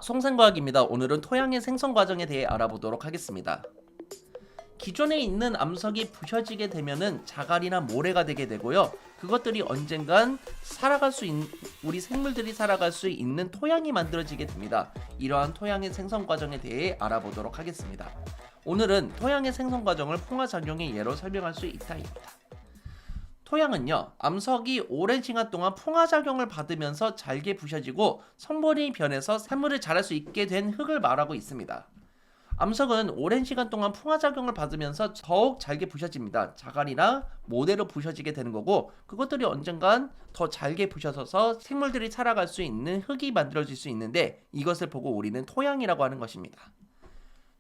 송생과학입니다. 오늘은 토양의 생성 과정에 대해 알아보도록 하겠습니다. 기존에 있는 암석이 부셔지게 되면은 자갈이나 모래가 되게 되고요. 그것들이 언젠간 우리 생물들이 살아갈 수 있는 토양이 만들어지게 됩니다. 이러한 토양의 생성 과정에 대해 알아보도록 하겠습니다. 오늘은 토양의 생성 과정을 풍화작용의 예로 설명할 수 있다입니다. 토양은요, 암석이 오랜 시간 동안 풍화작용을 받으면서 잘게 부셔지고 성분이 변해서 산물을 자랄 수 있게 된 흙을 말하고 있습니다. 암석은 오랜 시간 동안 풍화작용을 받으면서 더욱 잘게 부셔집니다. 자갈이나 모래로 부셔지게 되는 거고, 그것들이 언젠간 더 잘게 부셔져서 생물들이 살아갈 수 있는 흙이 만들어질 수 있는데, 이것을 보고 우리는 토양이라고 하는 것입니다.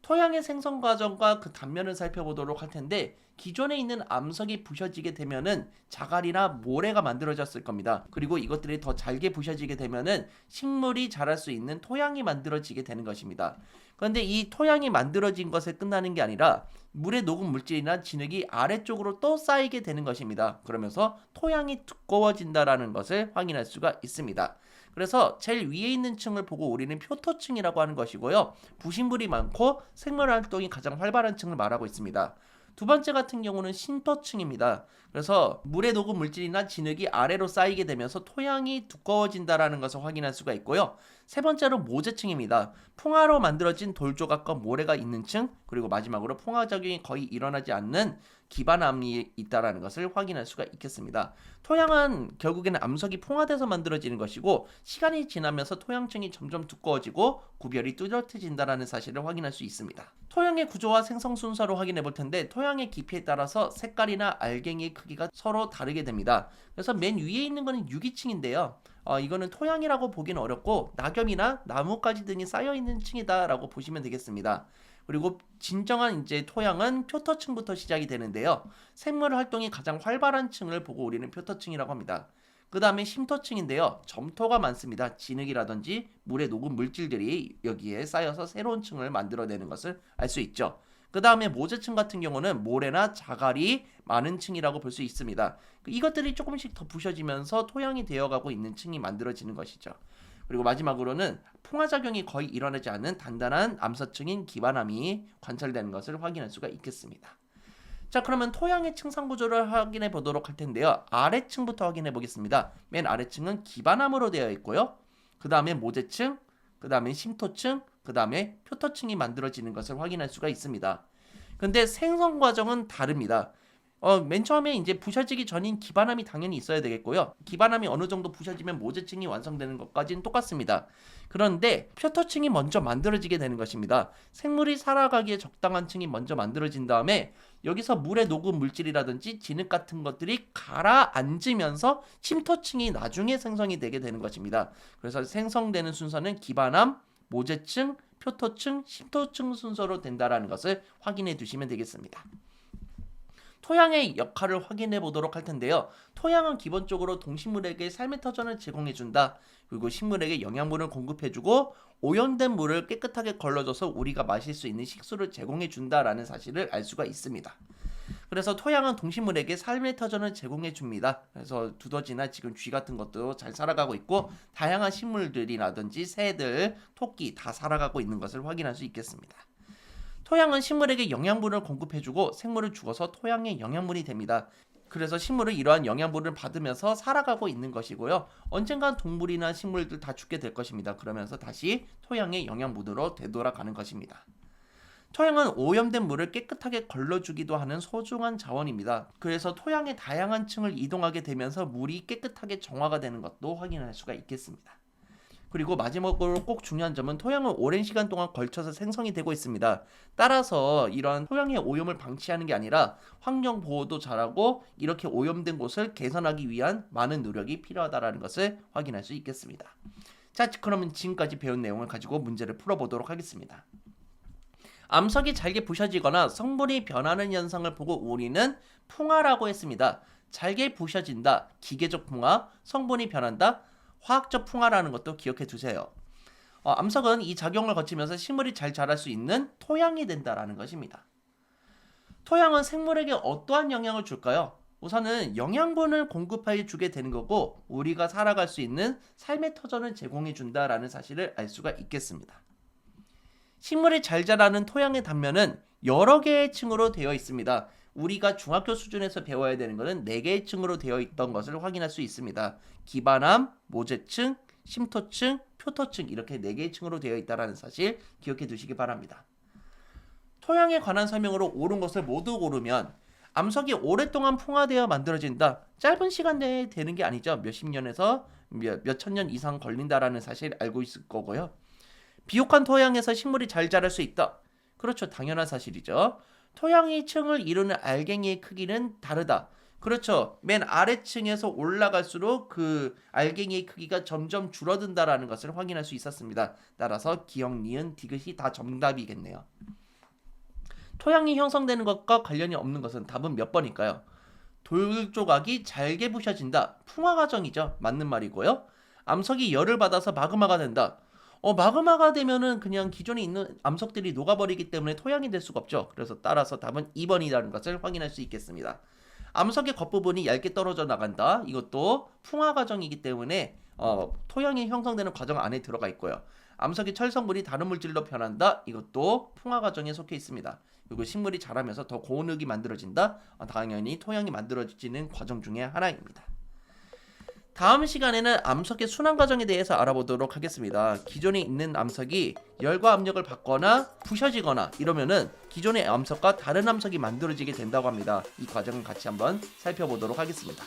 토양의 생성 과정과 그 단면을 살펴보도록 할 텐데, 기존에 있는 암석이 부셔지게 되면은 자갈이나 모래가 만들어졌을 겁니다. 그리고 이것들이 더 잘게 부셔지게 되면은 식물이 자랄 수 있는 토양이 만들어지게 되는 것입니다. 그런데 이 토양이 만들어진 것에 끝나는 게 아니라 물에 녹은 물질이나 진흙이 아래쪽으로 또 쌓이게 되는 것입니다. 그러면서 토양이 두꺼워진다라는 것을 확인할 수가 있습니다. 그래서 제일 위에 있는 층을 보고 우리는 표토층이라고 하는 것이고요. 부식물이 많고 생물 활동이 가장 활발한 층을 말하고 있습니다. 두 번째 같은 경우는 신토층입니다. 그래서 물에 녹은 물질이나 진흙이 아래로 쌓이게 되면서 토양이 두꺼워진다라는 것을 확인할 수가 있고요. 세 번째로 모재층입니다. 풍화로 만들어진 돌조각과 모래가 있는 층, 그리고 마지막으로 풍화작용이 거의 일어나지 않는 기반암이 있다라는 것을 확인할 수가 있겠습니다. 토양은 결국에는 암석이 풍화돼서 만들어지는 것이고, 시간이 지나면서 토양층이 점점 두꺼워지고 구별이 뚜렷해진다라는 사실을 확인할 수 있습니다. 토양의 구조와 생성 순서로 확인해 볼 텐데, 토양의 깊이에 따라서 색깔이나 알갱이의 크기가 서로 다르게 됩니다. 그래서 맨 위에 있는 것은 유기층인데요. 이거는 토양이라고 보기는 어렵고 낙엽이나 나뭇가지 등이 쌓여있는 층이다라고 보시면 되겠습니다. 그리고 진정한 이제 토양은 표토층부터 시작이 되는데요. 생물 활동이 가장 활발한 층을 보고 우리는 표토층이라고 합니다. 그 다음에 심토층인데요. 점토가 많습니다. 진흙이라든지 물에 녹은 물질들이 여기에 쌓여서 새로운 층을 만들어내는 것을 알 수 있죠. 그 다음에 모재층 같은 경우는 모래나 자갈이 많은 층이라고 볼 수 있습니다. 이것들이 조금씩 더 부셔지면서 토양이 되어가고 있는 층이 만들어지는 것이죠. 그리고 마지막으로는 풍화작용이 거의 일어나지 않는 단단한 암서층인 기반암이 관찰되는 것을 확인할 수가 있겠습니다. 자, 그러면 토양의 층상 구조를 확인해 보도록 할 텐데요. 아래층부터 확인해 보겠습니다. 맨 아래층은 기반암으로 되어 있고요. 그 다음에 모재층, 그 다음에 심토층, 그 다음에 표토층이 만들어지는 것을 확인할 수가 있습니다. 근데 생성 과정은 다릅니다. 맨 처음에 이제 부셔지기 전인 기반암이 당연히 있어야 되겠고요. 기반암이 어느 정도 부셔지면 모재층이 완성되는 것까지는 똑같습니다. 그런데 표토층이 먼저 만들어지게 되는 것입니다. 생물이 살아가기에 적당한 층이 먼저 만들어진 다음에 여기서 물에 녹은 물질이라든지 진흙 같은 것들이 가라앉으면서 심토층이 나중에 생성이 되게 되는 것입니다. 그래서 생성되는 순서는 기반암, 모재층, 표토층, 심토층 순서로 된다는 것을 확인해 두시면 되겠습니다. 토양의 역할을 확인해 보도록 할 텐데요. 토양은 기본적으로 동식물에게 삶의 터전을 제공해 준다. 그리고 식물에게 영양분을 공급해 주고 오염된 물을 깨끗하게 걸러줘서 우리가 마실 수 있는 식수를 제공해 준다라는 사실을 알 수가 있습니다. 그래서 토양은 동식물에게 삶의 터전을 제공해 줍니다. 그래서 두더지나 지금 쥐 같은 것도 잘 살아가고 있고 다양한 식물들이라든지 새들, 토끼 다 살아가고 있는 것을 확인할 수 있겠습니다. 토양은 식물에게 영양분을 공급해주고 생물을 죽어서 토양의 영양분이 됩니다. 그래서 식물은 이러한 영양분을 받으면서 살아가고 있는 것이고요. 언젠간 동물이나 식물들 다 죽게 될 것입니다. 그러면서 다시 토양의 영양분으로 되돌아가는 것입니다. 토양은 오염된 물을 깨끗하게 걸러주기도 하는 소중한 자원입니다. 그래서 토양의 다양한 층을 이동하게 되면서 물이 깨끗하게 정화가 되는 것도 확인할 수가 있겠습니다. 그리고 마지막으로 꼭 중요한 점은 토양은 오랜 시간 동안 걸쳐서 생성이 되고 있습니다. 따라서 이러한 토양의 오염을 방치하는 게 아니라 환경 보호도 잘하고 이렇게 오염된 곳을 개선하기 위한 많은 노력이 필요하다는 것을 확인할 수 있겠습니다. 자, 그러면 지금까지 배운 내용을 가지고 문제를 풀어보도록 하겠습니다. 암석이 잘게 부셔지거나 성분이 변하는 현상을 보고 우리는 풍화라고 했습니다. 잘게 부셔진다, 기계적 풍화, 성분이 변한다, 화학적 풍화라는 것도 기억해 두세요. 암석은 이 작용을 거치면서 식물이 잘 자랄 수 있는 토양이 된다라는 것입니다. 토양은 생물에게 어떠한 영향을 줄까요? 우선은 영양분을 공급해 주게 되는 거고 우리가 살아갈 수 있는 삶의 터전을 제공해 준다라는 사실을 알 수가 있겠습니다. 식물이 잘 자라는 토양의 단면은 여러 개의 층으로 되어 있습니다. 우리가 중학교 수준에서 배워야 되는 것은 4개의 층으로 되어 있던 것을 확인할 수 있습니다. 기반암, 모재층, 심토층, 표토층 이렇게 4개의 층으로 되어 있다는 사실 기억해 두시기 바랍니다. 토양에 관한 설명으로 옳은 것을 모두 고르면 암석이 오랫동안 풍화되어 만들어진다. 짧은 시간 내에 되는 게 아니죠. 몇십 년에서 몇천 년 이상 걸린다라는 사실 알고 있을 거고요. 비옥한 토양에서 식물이 잘 자랄 수 있다. 그렇죠. 당연한 사실이죠. 토양의 층을 이루는 알갱이의 크기는 다르다. 그렇죠. 맨 아래층에서 올라갈수록 그 알갱이의 크기가 점점 줄어든다라는 것을 확인할 수 있었습니다. 따라서 기역, 니은, 디귿이 다 정답이겠네요. 토양이 형성되는 것과 관련이 없는 것은 답은 몇 번일까요? 돌 조각이 잘게 부셔진다. 풍화 과정이죠. 맞는 말이고요. 암석이 열을 받아서 마그마가 된다. 마그마가 되면은 그냥 기존에 있는 암석들이 녹아버리기 때문에 토양이 될 수가 없죠. 그래서 따라서 답은 2번이라는 것을 확인할 수 있겠습니다. 암석의 겉부분이 얇게 떨어져 나간다. 이것도 풍화 과정이기 때문에 토양이 형성되는 과정 안에 들어가 있고요. 암석의 철성분이 다른 물질로 변한다. 이것도 풍화 과정에 속해 있습니다. 그리고 식물이 자라면서 더 고운 흙이 만들어진다. 당연히 토양이 만들어지는 과정 중에 하나입니다. 다음 시간에는 암석의 순환 과정에 대해서 알아보도록 하겠습니다. 기존에 있는 암석이 열과 압력을 받거나 부셔지거나 이러면은 기존의 암석과 다른 암석이 만들어지게 된다고 합니다. 이 과정을 같이 한번 살펴보도록 하겠습니다.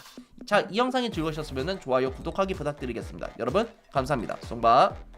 자, 이 영상이 즐거우셨으면 좋아요, 구독하기 부탁드리겠습니다. 여러분 감사합니다. 송바.